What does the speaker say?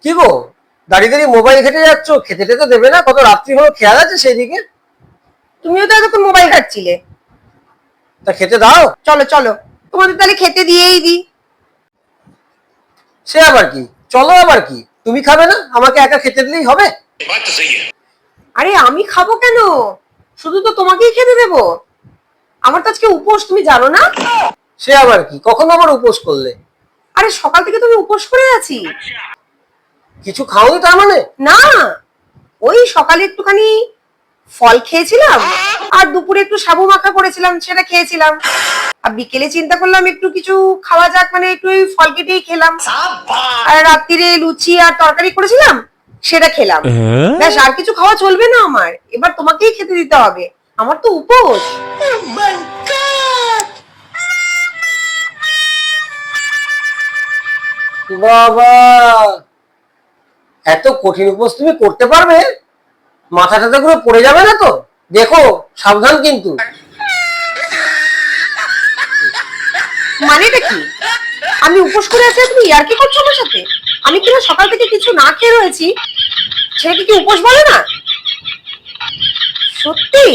কি গো, দাঁড়িয়ে দাঁড়িয়ে মোবাইল ঘেটে যাচ্ছ? খেতে টেতে দেবে না? কত রাত্রি হলো, খেয়াল আছে সেই দিকে? তুমিও তো এতক্ষণ মোবাইল ঘাটছিলে। তা খেতে দাও। চলো চলো, তোমাদের তাহলে খেতে দিয়েই দিই। সে আবার কি? চলো আবার কি? তুমি খাবে না? আমাকে একা খেতে দিলেই হবে? আরে আমি খাবো কেন? শুধু তো তোমাকেই খেতে দেবো। আমার তো আজকে উপোস, তুমি জানো না? সে আবার কি? কখন আবার উপোস করলে? আরে সকাল থেকে তুমি উপোস করে আছি। কিছু খাওনি তার মানে? না, ওই সকালে একটুখানি ফল খেয়েছিলাম, আর দুপুরে একটু সাবু মাখা করেছিলাম, সেটা খেয়েছিলাম। আর বিকেলে চিন্তা করলাম একটু কিছু খাওয়া যাক, মানে একটু ওই ফল কেটেই খেলাম। আর রাত্রিরে লুচি আর তরকারি করেছিলাম, সেটা খেলাম। ব্যাস, আর কিছু খাওয়া চলবে না আমার। এবার তোমাকেই খেতে দিতে হবে, আমার তো উপোস। বাবা, এত কঠিন উপোস তুমি করতে পারবে? মাথা টাথা করে পড়ে যাবে না তো? দেখো, সাবধান কিন্তু। মানেটা কি? আমি উপোস করে আছি, তুমি ইয়ার্কি করছো আমার সাথে? আমি কিনা সকাল থেকে কিছু না খেয়ে রয়েছি, সেটাকে কি উপোস বলে না? সত্যি